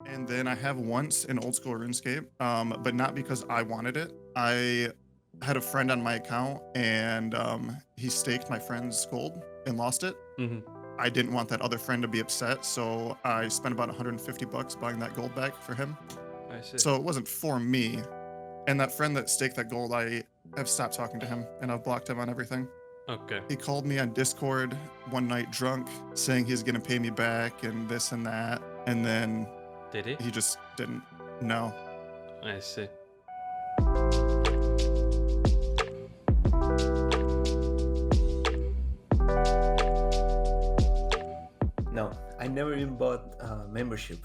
And then I have once in Old School Runescape, but not because I wanted it. I had a friend on my account, and he staked my friend's gold and lost it. Mhm. I didn't want that other friend to be upset, so I spent about 150 bucks buying that gold back for him. I see. So it wasn't for me. And that friend that staked that gold, I have stopped talking to him, and I've blocked him on everything. Okay. He called me on Discord one night drunk, saying he's gonna pay me back and this and that, and then Did he? he just didn't. No. I see. No, I never even bought membership.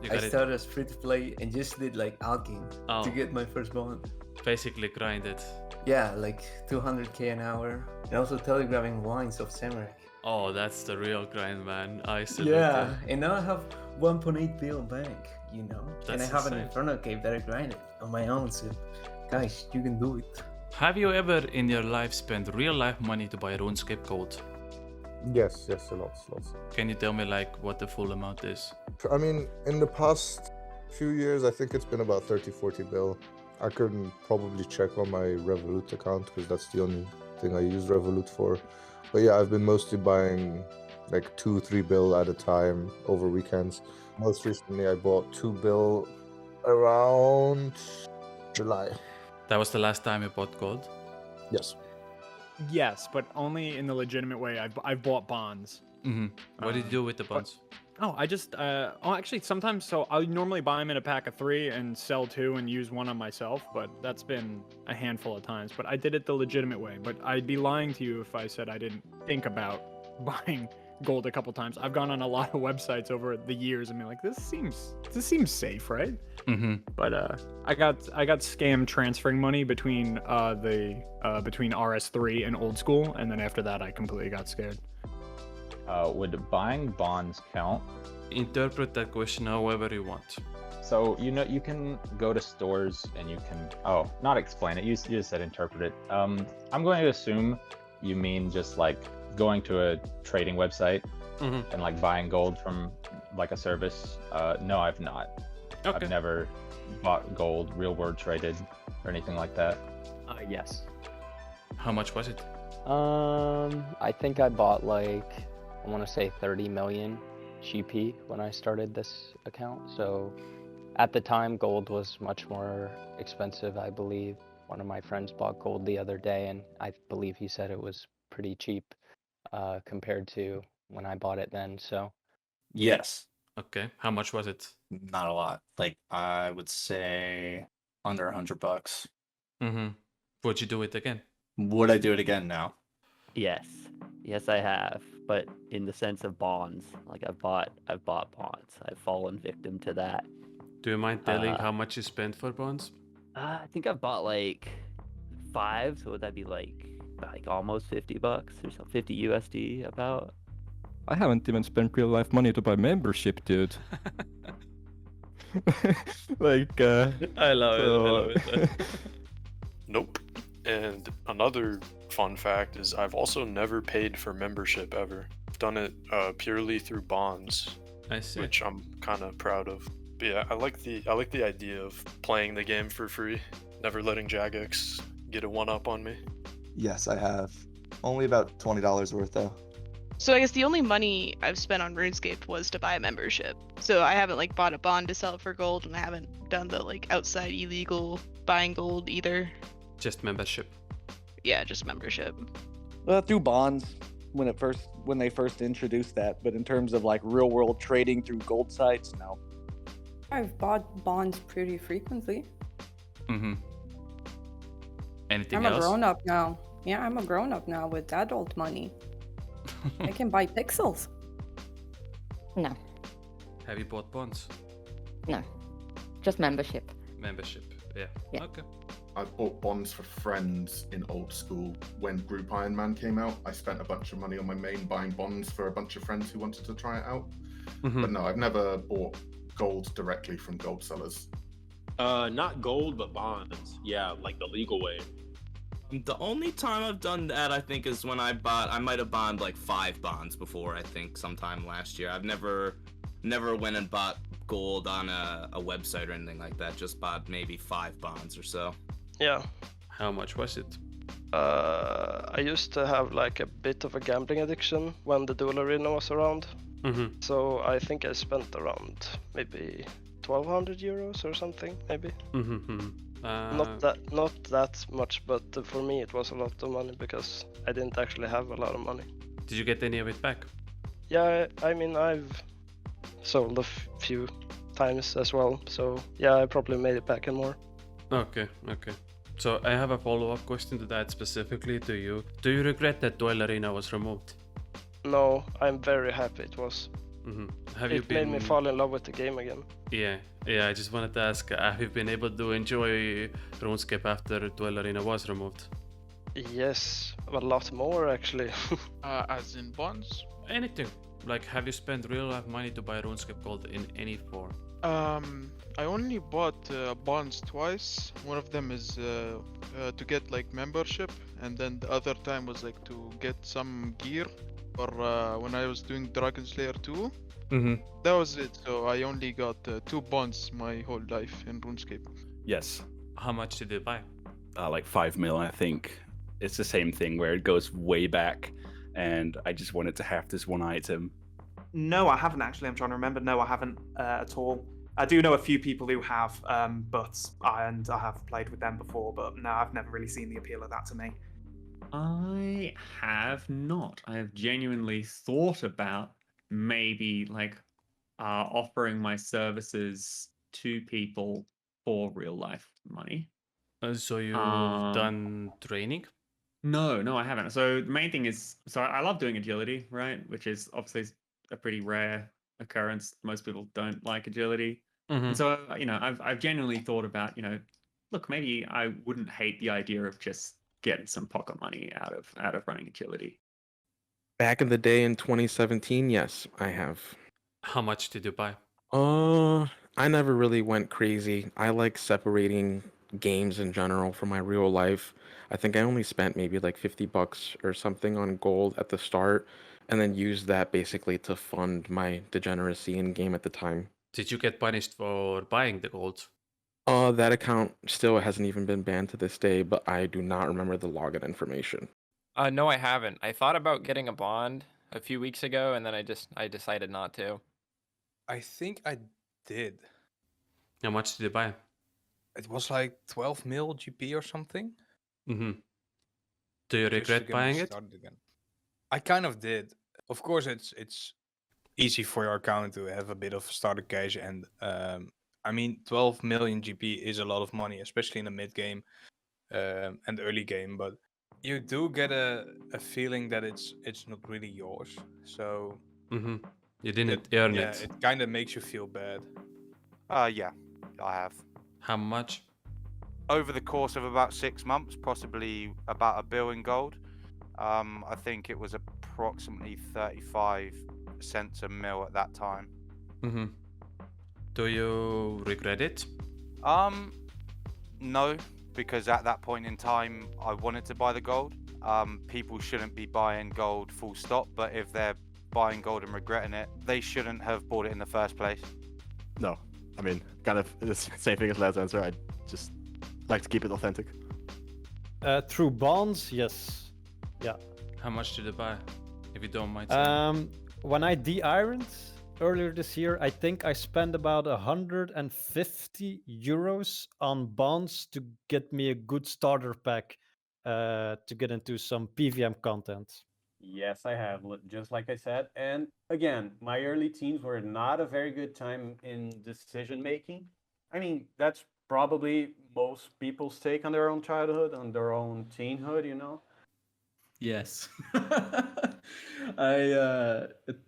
You I got it. started as free to play and just did like alking Oh. to get my first bond. Basically grinded. Yeah, like 200k an hour, and also telegraphing lines of Samurai. Oh, that's the real grind, man. I salute Yeah, you. and now I have 1.8 bill bank, you know, and I That's have an insane. Inferno cave that I grinded on my own. So, guys, you can do it. Have you ever in your life spent real life money to buy RuneScape gold? Yes, a lot. Can you tell me like what the full amount is? I mean, in the past few years, I think it's been about 30-40 bill. I couldn't probably check on my Revolut account because that's the only thing I use Revolut for. But yeah, I've been mostly buying like 2-3 bill at a time over weekends. Most recently, I bought 2 bill around July. That was the last time you bought gold? Yes. Yes, but only in the legitimate way. I've bought bonds. Mm-hmm. What did you do with the bonds? Oh, I just actually sometimes, so I normally buy them in a pack of 3 and sell 2 and use 1 on myself, but that's been a handful of times. But I did it the legitimate way. But I'd be lying to you if I said I didn't think about buying gold a couple times. I've gone on a lot of websites over the years and been like, this seems safe, right? Mm-hmm. But I got scammed transferring money between between RS3 and Old School, and then after that I completely got scared. Would buying bonds count? Interpret that question however you want. So you can go to stores and you can not explain it. You just said interpret it. I'm going to assume you mean just like going to a trading website and like buying gold from like a service. No, I've not. Okay. I've never bought gold, real world traded, or anything like that. Yes. How much was it? I think I bought like, I want to say 30 million GP when I started this account. So at the time, gold was much more expensive, I believe. One of my friends bought gold the other day, and I believe he said it was pretty cheap compared to when I bought it then. So Yes. Okay. How much was it? Not a lot. Like I would say under $100. Mm-hmm. Would you do it again? Would I do it again now? Yes, I have, but in the sense of bonds, like I've bought bonds. I've fallen victim to that. Do you mind telling how much you spent for bonds? I think I've bought like 5. So would that be like almost $50 or something, 50 USD about? I haven't even spent real life money to buy membership, dude. Like, I love it. Nope. And another fun fact is I've also never paid for membership ever. I've done it purely through bonds, I see. which I'm kind of proud of. But yeah, I like the idea of playing the game for free, never letting Jagex get a one-up on me. Yes, I have. Only about $20 worth though. So I guess the only money I've spent on RuneScape was to buy a membership. So I haven't like bought a bond to sell it for gold, and I haven't done the like outside illegal buying gold either. Just membership. Yeah, just membership. Through bonds when they first introduced that, but in terms of like real world trading through gold sites, no. I've bought bonds pretty frequently. Mm-hmm. Anything I'm else? a grown-up now. Yeah, I'm a grown-up now with adult money. I can buy pixels. No, Have you bought bonds? no. Just membership. Membership. Yeah. Yeah. Okay. I bought bonds for friends in Old School when Group Ironman came out. I spent a bunch of money on my main buying bonds for a bunch of friends who wanted to try it out. But no, I've never bought gold directly from gold sellers. Not gold, but bonds. Yeah, like the legal way. The only time I've done that, I think, is when I might have bought like 5 bonds before, I think, sometime last year. I've never went and bought gold on a website or anything like that. Just bought maybe 5 bonds or so. Yeah. How much was it? I used to have like a bit of a gambling addiction when the duel arena was around. Mm-hmm. So I think I spent around maybe 1,200 euros or something, maybe. Mm-hmm. Not that much, but for me it was a lot of money because I didn't actually have a lot of money. Did you get any of it back? Yeah, I mean I've sold a few times as well, so yeah, I probably made it back and more. Okay. So I have a follow-up question to that specifically to you. Do you regret that Duel Arena was removed? No, I'm very happy it was. Mm-hmm. It made me fall in love with the game again. Yeah. I just wanted to ask, have you been able to enjoy RuneScape after Duel Arena was removed? Yes, a lot more actually. As in bonds? Anything. Like, have you spent real life money to buy RuneScape Gold in any form? I only bought bonds twice. One of them is to get like membership, and then the other time was like to get some gear. Or when I was doing Dragon Slayer 2. Mm-hmm. That was it. So I only got 2 bonds my whole life in RuneScape. Yes. How much did you buy? Like 5 mil, I think. It's the same thing where it goes way back, and I just wanted to have this one item. No, I haven't actually. I'm trying to remember. No, I haven't at all. I do know a few people who have, but I have played with them before, but no, I've never really seen the appeal of that to me. I have not. I have genuinely thought about maybe like offering my services to people for real life money. So you've done training? No, I haven't. So the main thing is, so I love doing agility, right? Which is obviously a pretty rare occurrence. Most people don't like agility. Mm-hmm. And so, I've genuinely thought about, look, maybe I wouldn't hate the idea of just getting some pocket money out of running agility. Back in the day in 2017, yes, I have. How much did you buy? I never really went crazy. I like separating games in general from my real life. I think I only spent maybe like $50 or something on gold at the start, and then used that basically to fund my degeneracy in game at the time. Did you get punished for buying the gold? That account still hasn't even been banned to this day, but I do not remember the login information. No, I haven't. I thought about getting a bond a few weeks ago, and then I decided not to. I think I did. How much did you buy? It was like 12 mil GP or something. Mm-hmm. Do you regret buying it? Again. I kind of did. Of course, it's easy for your account to have a bit of starter cash, and I mean, 12 million GP is a lot of money, especially in the mid game and early game. But you do get a feeling that it's not really yours. So you didn't earn yeah, it. it kind of makes you feel bad. Yeah, I have. How much? Over the course of about 6 months, possibly about $1 billion in gold. I think it was approximately 35 cents a mil at that time. Mm-hmm. Do you regret it? No, because at that point in time, I wanted to buy the gold. People shouldn't be buying gold full stop, but if they're buying gold and regretting it, they shouldn't have bought it in the first place. No, I mean, kind of the same thing as last answer. I just like to keep it authentic. Through bonds, yes. Yeah. How much did you buy, if you don't mind saying? When I de-ironed earlier this year, I think I spent about 150 euros on bonds to get me a good starter pack to get into some PVM content. Yes, I have, just like I said. And again, my early teens were not a very good time in decision making. I mean, that's probably most people's take on their own childhood, on their own teenhood, you know? Yes. I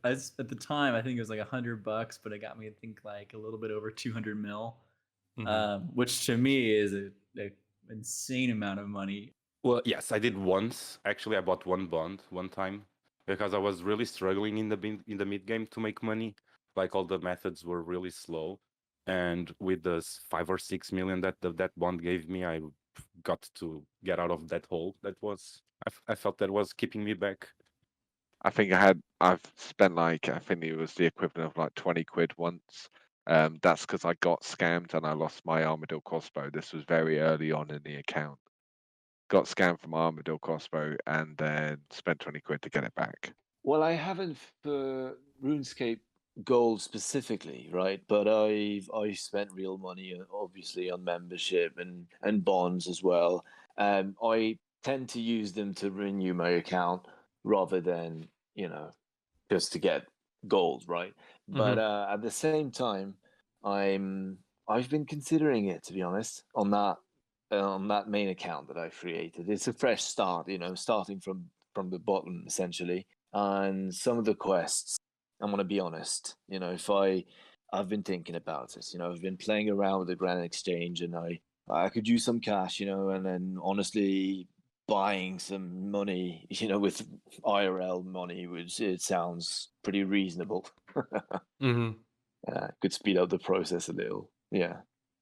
at the time I think it was like $100, but it got me I think like a little bit over 200 mil, which to me is a insane amount of money. Well, yes, I did once. Actually, I bought one bond one time because I was really struggling in the mid game to make money. Like all the methods were really slow, and with the 5 or 6 million that that bond gave me, I got to get out of that hole. That was I felt that was keeping me back. I think I've spent like, I think it was the equivalent of like 20 quid once, That's because I got scammed and I lost my Armadillo crossbow. This was very early on in the account. Got scammed from Armadillo crossbow and then spent 20 quid to get it back. Well, I haven't for RuneScape Gold specifically, right? But I spent real money, obviously, on membership and bonds as well. I tend to use them to renew my account rather than just to get gold, right? But at the same time, I've been considering it, to be honest, on that main account that I've created. It's a fresh start, starting from the bottom essentially. And some of the quests, I'm gonna be honest, if I've been thinking about it, I've been playing around with the Grand Exchange, and I could use some cash, and then honestly buying some money, with IRL money, which it sounds pretty reasonable. Mm-hmm. Speed up the process a little. Yeah,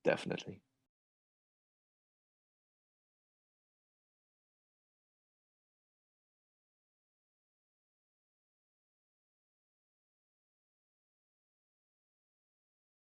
definitely.